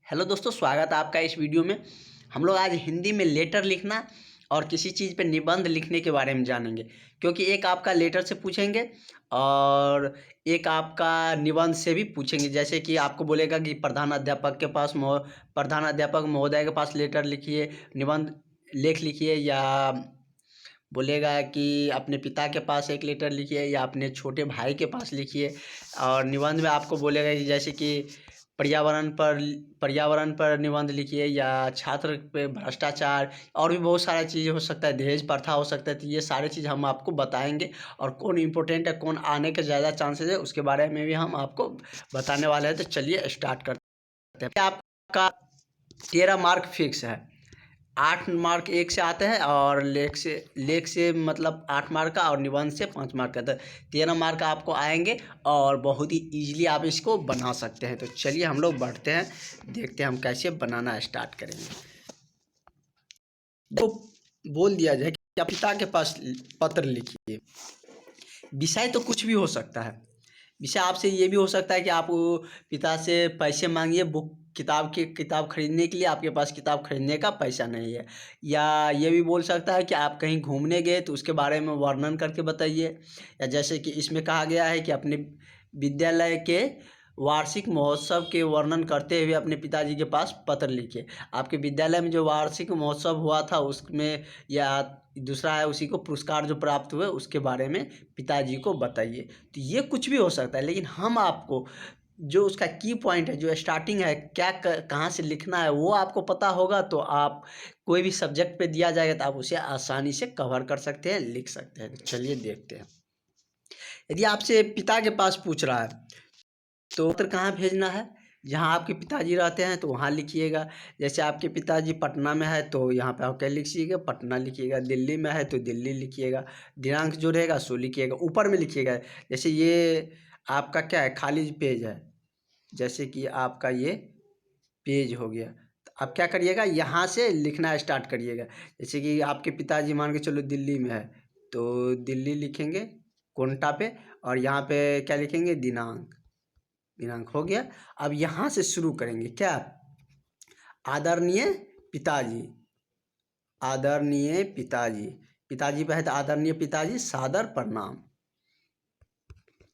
Hello दोस्तों, स्वागत है आपका इस वीडियो में। हम लोग आज हिंदी में लेटर लिखना और किसी चीज़ पे निबंध लिखने के बारे में जानेंगे। क्योंकि एक आपका लेटर से पूछेंगे और एक आपका निबंध से भी पूछेंगे। जैसे कि आपको बोलेगा कि प्रधान अध्यापक महोदय के पास लेटर लिखिए, निबंध लेख लिखिए, या बोलेगा कि अपने पिता के पास एक लेटर लिखिए या अपने छोटे भाई के पास लिखिए। और निबंध में आपको बोलेगा कि जैसे कि पर्यावरण पर निबंध लिखिए, या छात्र पे भ्रष्टाचार, और भी बहुत सारा चीज़ हो सकता है, दहेज प्रथा हो सकता है। तो ये सारे चीज़ हम आपको बताएंगे और कौन इम्पोर्टेंट है, कौन आने के ज़्यादा चांसेस है, उसके बारे में भी हम आपको बताने वाले हैं। तो चलिए स्टार्ट करते हैं। आपका 13 मार्क फिक्स है। 8 मार्क एक से आते हैं और लेख से मतलब 8 मार्क का, और निबंध से 5 मार्क का। तो 13 मार्क आपको आएंगे और बहुत ही ईजिली आप इसको बना सकते हैं। तो चलिए हम लोग बढ़ते हैं, देखते हैं हम कैसे बनाना स्टार्ट करेंगे। तो बोल दिया जाए कि आप पिता के पास पत्र लिखिए। विषय तो कुछ भी हो सकता है। विषय आपसे ये भी हो सकता है कि आप पिता से पैसे मांगिए किताब खरीदने के लिए, आपके पास किताब खरीदने का पैसा नहीं है। या ये भी बोल सकता है कि आप कहीं घूमने गए तो उसके बारे में वर्णन करके बताइए। या जैसे कि इसमें कहा गया है कि अपने विद्यालय के वार्षिक महोत्सव के वर्णन करते हुए अपने पिताजी के पास पत्र लिखिए। आपके विद्यालय में जो वार्षिक महोत्सव हुआ था उसमें, या दूसरा है उसी को पुरस्कार जो प्राप्त हुए उसके बारे में पिताजी को बताइए। तो ये कुछ भी हो सकता है, लेकिन हम आपको जो उसका की पॉइंट है, जो स्टार्टिंग है, कहाँ से लिखना है, वो आपको पता होगा तो आप कोई भी सब्जेक्ट पे दिया जाएगा तो आप उसे आसानी से कवर कर सकते हैं, लिख सकते हैं। तो चलिए देखते हैं। यदि आपसे पिता के पास पूछ रहा है तो पत्र कहाँ भेजना है, जहाँ आपके पिताजी रहते हैं तो वहाँ लिखिएगा। जैसे आपके पिताजी पटना में है तो यहाँ पे आप क्या लिखिएगा, पटना लिखिएगा। दिल्ली में है तो दिल्ली लिखिएगा। दिनांक जो रहेगा सो लिखिएगा, ऊपर में लिखिएगा। जैसे ये आपका क्या है, खाली पेज है, जैसे कि आपका ये पेज हो गया, तो आप क्या करिएगा, यहाँ से लिखना स्टार्ट करिएगा। जैसे कि आपके पिताजी मान के चलो दिल्ली में है तो दिल्ली लिखेंगे कोंटा पे, और यहाँ पे क्या लिखेंगे, दिनांक हो गया। अब यहाँ से शुरू करेंगे क्या, आदरणीय पिताजी, आदरणीय पिताजी, पिताजी पे है तो आदरणीय पिताजी सादर प्रणाम।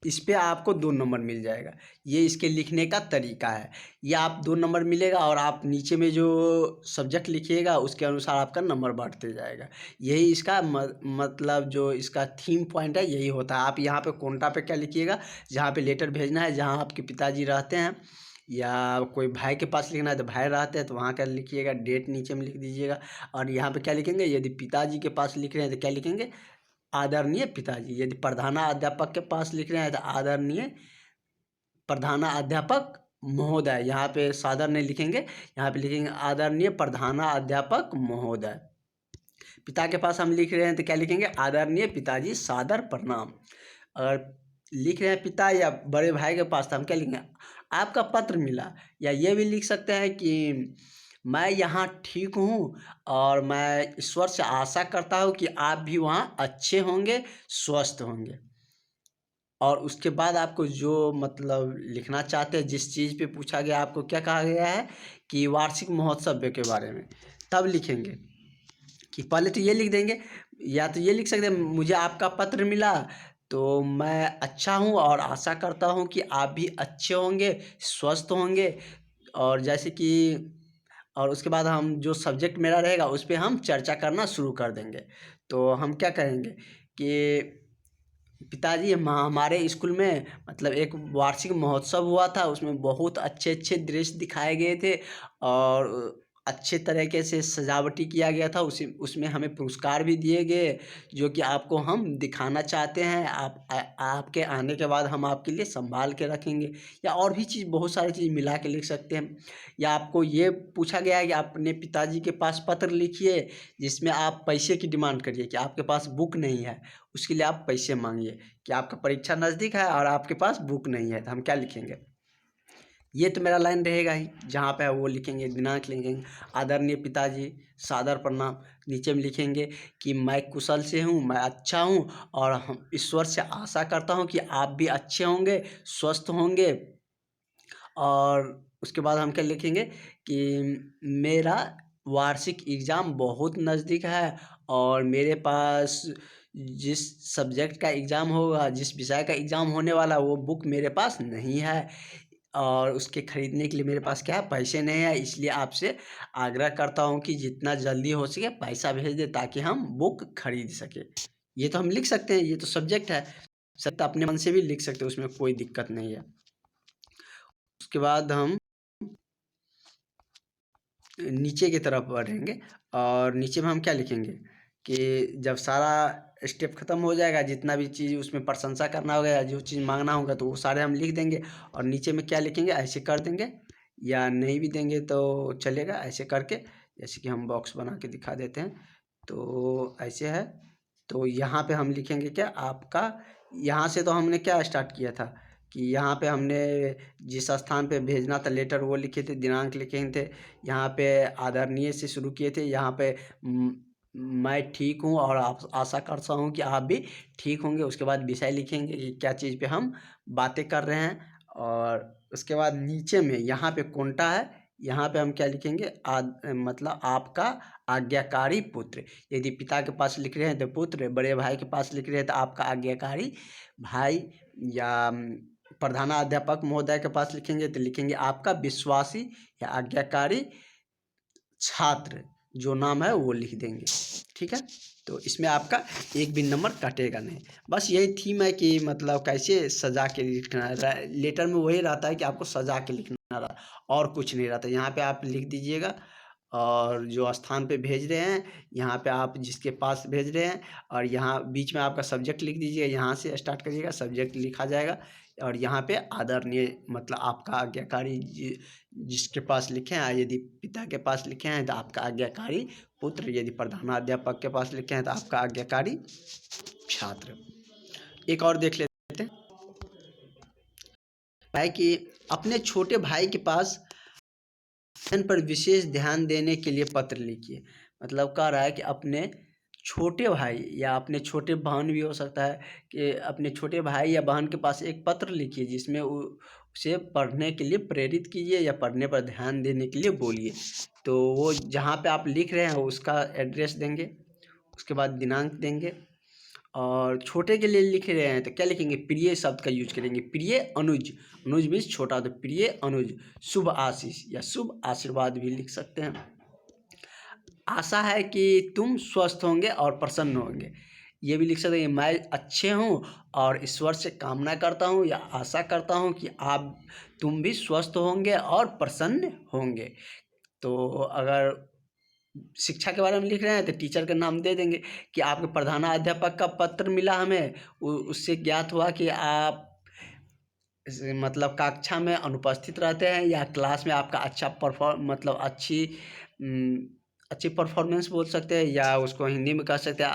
इस पे आपको 2 नंबर मिल जाएगा। ये इसके लिखने का तरीका है। ये आप 2 नंबर मिलेगा और आप नीचे में जो सब्जेक्ट लिखिएगा उसके अनुसार आपका नंबर बढ़ते जाएगा। यही इसका मतलब जो इसका थीम पॉइंट है यही होता है। आप यहाँ पे कोंटा पे क्या लिखिएगा, जहाँ पे लेटर भेजना है, जहाँ आपके पिताजी रहते हैं, या कोई भाई के पास लिखना है तो भाई रहते हैं तो वहाँ का लिखिएगा, डेट नीचे में लिख दीजिएगा। और यहाँ पे क्या लिखेंगे, यदि पिताजी के पास लिख रहे हैं तो क्या लिखेंगे, आदरणीय पिताजी। यदि प्रधानाध्यापक के पास लिख रहे हैं तो आदरणीय प्रधानाध्यापक महोदय। यहाँ पे सादर नहीं लिखेंगे, यहाँ पे लिखेंगे आदरणीय प्रधानाध्यापक महोदय। पिता के पास हम लिख रहे हैं तो क्या लिखेंगे, आदरणीय पिताजी सादर प्रणाम। अगर लिख रहे हैं पिता या बड़े भाई के पास तो हम क्या लिखेंगे, आपका पत्र मिला। या ये भी लिख सकते हैं कि मैं यहाँ ठीक हूँ और मैं ईश्वर से आशा करता हूँ कि आप भी वहाँ अच्छे होंगे, स्वस्थ होंगे। और उसके बाद आपको जो मतलब लिखना चाहते हैं, जिस चीज़ पे पूछा गया, आपको क्या कहा गया है कि वार्षिक महोत्सव के बारे में, तब लिखेंगे कि पहले तो ये लिख देंगे, या तो ये लिख सकते हैं मुझे आपका पत्र मिला तो मैं अच्छा हूँ और आशा करता हूँ कि आप भी अच्छे होंगे, स्वस्थ होंगे। और जैसे कि और उसके बाद हम जो सब्जेक्ट मेरा रहेगा उस पे हम चर्चा करना शुरू कर देंगे। तो हम क्या करेंगे कि पिताजी हमारे स्कूल में मतलब एक वार्षिक महोत्सव हुआ था, उसमें बहुत अच्छे अच्छे दृश्य दिखाए गए थे और अच्छे तरीके से सजावटी किया गया था। उसमें हमें पुरस्कार भी दिए गए, जो कि आपको हम दिखाना चाहते हैं। आपके आने के बाद हम आपके लिए संभाल के रखेंगे। या और भी चीज़, बहुत सारी चीज़ मिला के लिख सकते हैं। या आपको ये पूछा गया है कि आप अपने पिताजी के पास पत्र लिखिए जिसमें आप पैसे की डिमांड करिए, कि आपके पास बुक नहीं है, उसके लिए आप पैसे मांगिए। कि आपका परीक्षा नज़दीक है और आपके पास बुक नहीं है, तो हम क्या लिखेंगे, ये तो मेरा लाइन रहेगा ही, जहाँ पे है वो लिखेंगे, दिनांक लिखेंगे, आदरणीय पिताजी सादर प्रणाम। नीचे में लिखेंगे कि मैं कुशल से हूँ, मैं अच्छा हूँ और हम ईश्वर से आशा करता हूँ कि आप भी अच्छे होंगे, स्वस्थ होंगे। और उसके बाद हम क्या लिखेंगे कि मेरा वार्षिक एग्ज़ाम बहुत नज़दीक है और मेरे पास जिस सब्जेक्ट का एग्ज़ाम होगा, जिस विषय का एग्ज़ाम होने वाला है, वो बुक मेरे पास नहीं है और उसके ख़रीदने के लिए मेरे पास क्या है, पैसे नहीं है। इसलिए आपसे आग्रह करता हूँ कि जितना जल्दी हो सके पैसा भेज दें ताकि हम बुक खरीद सकें। ये तो हम लिख सकते हैं, ये तो सब्जेक्ट है। सब्जेक्ट अपने मन से भी लिख सकते हैं, उसमें कोई दिक्कत नहीं है। उसके बाद हम नीचे की तरफ बढ़ेंगे और नीचे में हम क्या लिखेंगे कि जब सारा स्टेप ख़त्म हो जाएगा, जितना भी चीज़ उसमें प्रशंसा करना होगा या जो चीज़ मांगना होगा तो वो सारे हम लिख देंगे और नीचे में क्या लिखेंगे, ऐसे कर देंगे या नहीं भी देंगे तो चलेगा ऐसे करके। जैसे कि हम बॉक्स बना के दिखा देते हैं, तो ऐसे है। तो यहाँ पे हम लिखेंगे क्या, आपका, यहाँ से तो हमने क्या स्टार्ट किया था कि यहाँ पे हमने जिस स्थान पे भेजना था लेटर वो लिखे थे, दिनांक लिखे थे, यहाँ पे आदरणीय से शुरू किए थे, यहाँ पे मैं ठीक हूँ और आप आशा करता हूँ कि आप भी ठीक होंगे। उसके बाद विषय लिखेंगे कि क्या चीज़ पे हम बातें कर रहे हैं और उसके बाद नीचे में यहाँ पे कोंटा है, यहाँ पे हम क्या लिखेंगे, मतलब आपका आज्ञाकारी पुत्र। यदि पिता के पास लिख रहे हैं तो पुत्र, बड़े भाई के पास लिख रहे हैं तो आपका आज्ञाकारी भाई, या प्रधानाध्यापक महोदय के पास लिखेंगे तो लिखेंगे आपका विश्वासी या आज्ञाकारी छात्र, जो नाम है वो लिख देंगे। ठीक है, तो इसमें आपका एक भी नंबर कटेगा नहीं। बस यही थीम है कि मतलब कैसे सजा के लिखना है। लेटर में वही रहता है कि आपको सजा के लिखना रहा, और कुछ नहीं रहता। यहाँ पे आप लिख दीजिएगा और जो स्थान पे भेज रहे हैं, यहाँ पे आप जिसके पास भेज रहे हैं, और यहाँ बीच में आपका सब्जेक्ट लिख दीजिएगा। यहाँ से स्टार्ट करिएगा, सब्जेक्ट लिखा जाएगा और यहाँ पे आदरणीय मतलब आपका आज्ञाकारी जिसके पास लिखे हैं, यदि पिता के पास लिखे हैं तो आपका आज्ञाकारी पुत्र, यदि प्रधानाध्यापक के पास लिखे हैं तो आपका आज्ञाकारी छात्र। एक और देख लेते हैं भाई कि अपने छोटे भाई के पास अध्ययन पर विशेष ध्यान देने के लिए पत्र लिखिए। मतलब कह रहा है कि अपने छोटे भाई या अपने छोटे बहन भी हो सकता है कि अपने छोटे भाई या बहन के पास एक पत्र लिखिए जिसमें उसे पढ़ने के लिए प्रेरित कीजिए या पढ़ने पर ध्यान देने के लिए बोलिए। तो वो जहाँ पे आप लिख रहे हैं उसका एड्रेस देंगे, उसके बाद दिनांक देंगे। और छोटे के लिए लिख रहे हैं तो क्या लिखेंगे, प्रिय शब्द का यूज करेंगे। प्रिय अनुज, अनुज मीन्स छोटा, तो प्रिय अनुज, शुभ आशीष या शुभ आशीर्वाद भी लिख सकते हैं। आशा है कि तुम स्वस्थ होंगे और प्रसन्न होंगे, ये भी लिख सकते हैं। मैं अच्छे हूँ और ईश्वर से कामना करता हूँ या आशा करता हूँ कि तुम भी स्वस्थ होंगे और प्रसन्न होंगे। तो अगर शिक्षा के बारे में लिख रहे हैं तो टीचर का नाम दे देंगे कि आपके प्रधानाध्यापक का पत्र मिला हमें, उससे ज्ञात हुआ कि आप मतलब कक्षा में अनुपस्थित रहते हैं या क्लास में आपका अच्छा मतलब अच्छी परफॉर्मेंस बोल सकते हैं या उसको हिंदी में कह सकते हैं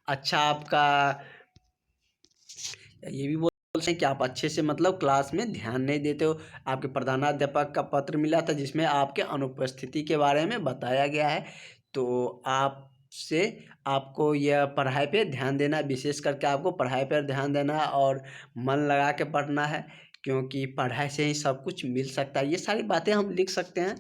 अच्छा आपका, ये भी बोल सकते हैं कि आप अच्छे से मतलब क्लास में ध्यान नहीं देते हो। आपके प्रधानाध्यापक का पत्र मिला था जिसमें आपके अनुपस्थिति के बारे में बताया गया है। तो आपसे आपको यह पढ़ाई पे ध्यान देना है, विशेष करके आपको पढ़ाई पर ध्यान देना है और मन लगा के पढ़ना है, क्योंकि पढ़ाई से ही सब कुछ मिल सकता है। ये सारी बातें हम लिख सकते हैं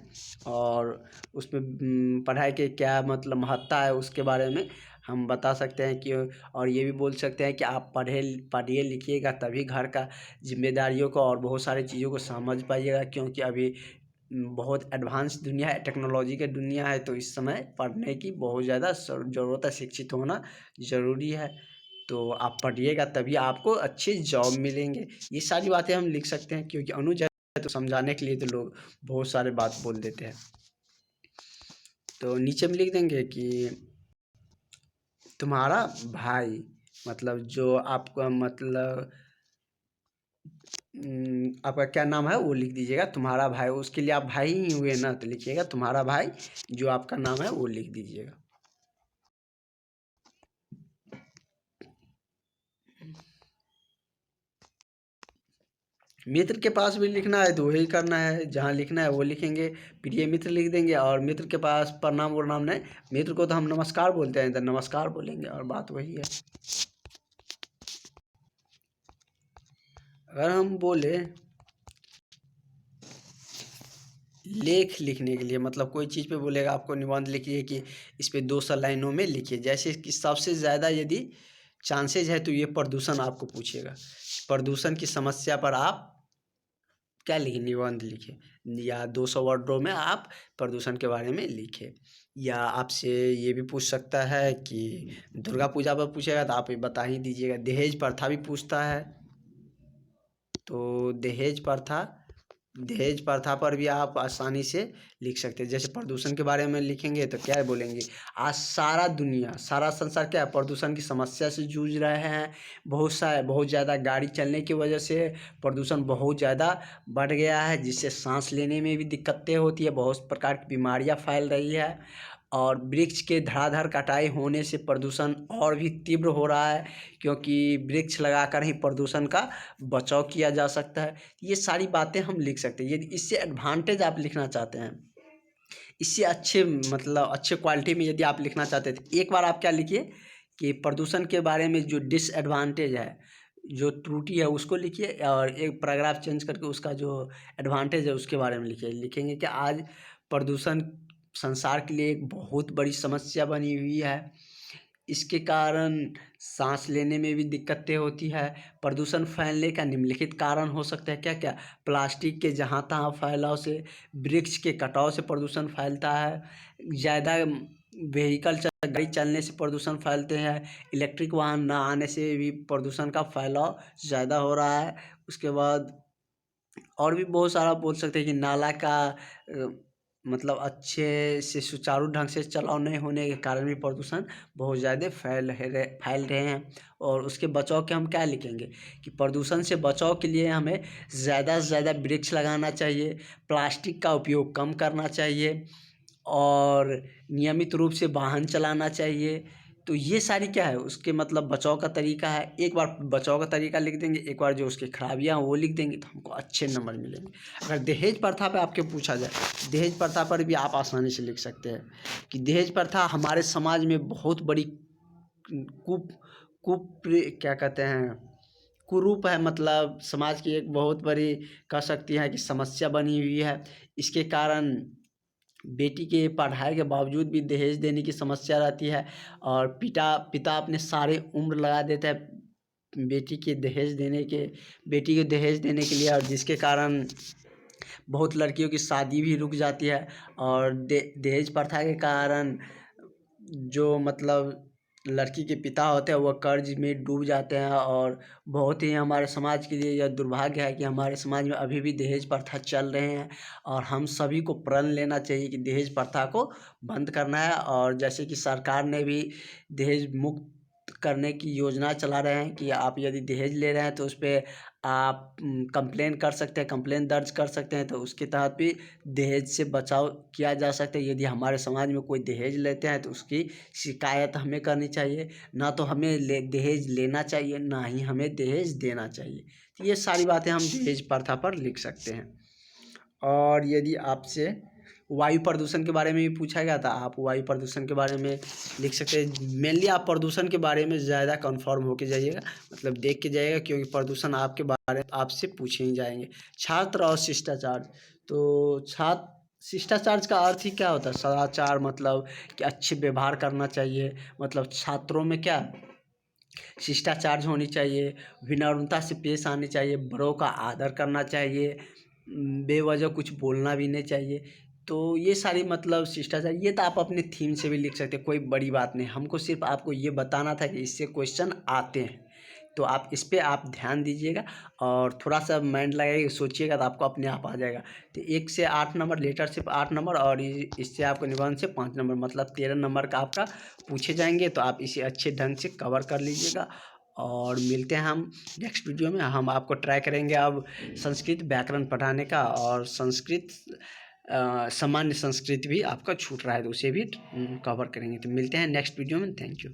और उसमें पढ़ाई के क्या मतलब महत्ता है उसके बारे में हम बता सकते हैं कि, और ये भी बोल सकते हैं कि आप पढ़िए लिखिएगा तभी घर का जिम्मेदारियों को और बहुत सारी चीज़ों को समझ पाइएगा, क्योंकि अभी बहुत एडवांस दुनिया है, टेक्नोलॉजी की दुनिया है। तो इस समय पढ़ने की बहुत ज़्यादा ज़रूरत है, शिक्षित होना ज़रूरी है। तो आप पढ़िएगा तभी आपको अच्छी जॉब मिलेंगे। ये सारी बातें हम लिख सकते हैं, क्योंकि अनुज है तो समझाने के लिए तो लोग बहुत सारे बात बोल देते हैं। तो नीचे में लिख देंगे कि तुम्हारा भाई, मतलब जो आपका मतलब आपका क्या नाम है वो लिख दीजिएगा, तुम्हारा भाई, उसके लिए आप भाई ही हुए ना, तो लिखिएगा तुम्हारा भाई, जो आपका नाम है वो लिख दीजिएगा। मित्र के पास भी लिखना है तो वही करना है, जहाँ लिखना है वो लिखेंगे, प्रिय मित्र लिख देंगे। और मित्र के पास प्रणाम उनाम नहीं, मित्र को तो हम नमस्कार बोलते हैं तो नमस्कार बोलेंगे और बात वही है। अगर हम बोले लेख लिखने के लिए, मतलब कोई चीज़ पे बोलेगा आपको निबंध लिखिए कि इस पे 200 लाइनों में लिखिए। जैसे कि सबसे ज़्यादा यदि चांसेज है तो ये प्रदूषण आपको पूछेगा। प्रदूषण की समस्या पर आप क्या लिखे, निबंध लिखे, या 200 वर्डों में आप प्रदूषण के बारे में लिखे। या आपसे ये भी पूछ सकता है कि दुर्गा पूजा पर पूछेगा तो आप ये बता ही दीजिएगा। दहेज प्रथा भी पूछता है, तो दहेज प्रथा पर भी आप आसानी से लिख सकते हैं। जैसे प्रदूषण के बारे में लिखेंगे तो क्या बोलेंगे, आज सारा दुनिया, सारा संसार क्या है, प्रदूषण की समस्या से जूझ रहे हैं। बहुत ज़्यादा गाड़ी चलने की वजह से प्रदूषण बहुत ज़्यादा बढ़ गया है, जिससे सांस लेने में भी दिक्कतें होती है, बहुत प्रकार की बीमारियां फैल रही है। और वृक्ष के धड़ाधड़ कटाई होने से प्रदूषण और भी तीव्र हो रहा है, क्योंकि वृक्ष लगाकर ही प्रदूषण का बचाव किया जा सकता है। ये सारी बातें हम लिख सकते हैं। यदि इससे एडवांटेज आप लिखना चाहते हैं, इससे अच्छे मतलब अच्छे क्वालिटी में यदि आप लिखना चाहते हैं, तो एक बार आप क्या लिखिए कि प्रदूषण के बारे में जो डिसएडवांटेज है, जो त्रुटि है, उसको लिखिए, और एक पैराग्राफ चेंज करके उसका जो एडवांटेज है उसके बारे में लिखिए। लिखेंगे कि आज प्रदूषण संसार के लिए एक बहुत बड़ी समस्या बनी हुई है। इसके कारण सांस लेने में भी दिक्कतें होती है। प्रदूषण फैलने का निम्नलिखित कारण हो सकता है, क्या क्या, प्लास्टिक के जहाँ तहाँ फैलाव से, वृक्ष के कटाव से प्रदूषण फैलता है, ज़्यादा व्हीकल गाड़ी चलने से प्रदूषण फैलते हैं, इलेक्ट्रिक वाहन ना आने से भी प्रदूषण का फैलाव ज़्यादा हो रहा है। उसके बाद और भी बहुत सारा बोल सकते हैं कि नाला का मतलब अच्छे से सुचारू ढंग से चलाव नहीं होने के कारण भी प्रदूषण बहुत ज़्यादा फैल रहे हैं। और उसके बचाव के हम क्या लिखेंगे कि प्रदूषण से बचाव के लिए हमें ज़्यादा से ज़्यादा वृक्ष लगाना चाहिए, प्लास्टिक का उपयोग कम करना चाहिए, और नियमित रूप से वाहन चलाना चाहिए। तो ये सारी क्या है, उसके मतलब बचाव का तरीका है। एक बार बचाव का तरीका लिख देंगे, एक बार जो उसकी खराबियाँ हैं वो लिख देंगे, तो हमको अच्छे नंबर मिलेंगे। अगर दहेज प्रथा पे आपके पूछा जाए, दहेज प्रथा पर भी आप आसानी से लिख सकते हैं कि दहेज प्रथा हमारे समाज में बहुत बड़ी कुप कुप क्या कहते हैं, कुरूप है, मतलब समाज की एक बहुत बड़ी कह सकती है कि समस्या बनी हुई है। इसके कारण बेटी के पढ़ाई के बावजूद भी दहेज देने की समस्या रहती है, और पिता अपने सारे उम्र लगा देता है बेटी के दहेज देने के लिए, और जिसके कारण बहुत लड़कियों की शादी भी रुक जाती है। और दहेज प्रथा के कारण जो मतलब लड़की के पिता होते हैं वह कर्ज में डूब जाते हैं। और बहुत ही हमारे समाज के लिए यह दुर्भाग्य है कि हमारे समाज में अभी भी दहेज प्रथा चल रहे हैं, और हम सभी को प्रण लेना चाहिए कि दहेज प्रथा को बंद करना है। और जैसे कि सरकार ने भी दहेज मुक्त करने की योजना चला रहे हैं कि आप यदि दहेज ले रहे हैं तो उस पर आप कंप्लेन कर सकते हैं, कंप्लेन दर्ज कर सकते हैं, तो उसके तहत भी दहेज से बचाव किया जा सकता है। यदि हमारे समाज में कोई दहेज लेते हैं तो उसकी शिकायत हमें करनी चाहिए, ना तो हमें दहेज लेना चाहिए, ना ही हमें दहेज देना चाहिए। तो ये सारी बातें हम दहेज प्रथा पर लिख सकते हैं। और यदि आपसे वायु प्रदूषण के बारे में भी पूछा गया था, आप वायु प्रदूषण के बारे में लिख सकते हैं। मेनली आप प्रदूषण के बारे में ज़्यादा कंफर्म होके जाइएगा, मतलब देख के जाइएगा, क्योंकि प्रदूषण आपके बारे में आपसे पूछे ही जाएंगे। छात्र और शिष्टाचार, तो शिष्टाचार का अर्थ ही क्या होता है, सदाचार, मतलब कि अच्छे व्यवहार करना चाहिए, मतलब छात्रों में क्या शिष्टाचार होनी चाहिए, विनम्रता से पेश आनी चाहिए, बड़ों का आदर करना चाहिए, बेवजह कुछ बोलना भी नहीं चाहिए। तो ये सारी मतलब शिष्टाचार, ये तो आप अपने थीम से भी लिख सकते हैं, कोई बड़ी बात नहीं। हमको सिर्फ आपको ये बताना था कि इससे क्वेश्चन आते हैं, तो आप इस पे आप ध्यान दीजिएगा और थोड़ा सा माइंड लगाइए, सोचिएगा, तो आपको अपने आप आ जाएगा। तो 1 से 8 नंबर, लेटर से 8 नंबर, और इससे आपको निबंध से 5 नंबर, मतलब 13 नंबर का आपका पूछे जाएंगे। तो आप इसे अच्छे ढंग से कवर कर लीजिएगा, और मिलते हैं हम नेक्स्ट वीडियो में। हम आपको ट्राई करेंगे अब संस्कृत व्याकरण पढ़ाने का, और सामान्य संस्कृत भी आपका छूट रहा है तो उसे भी कवर करेंगे। तो मिलते हैं नेक्स्ट वीडियो में। Thank you.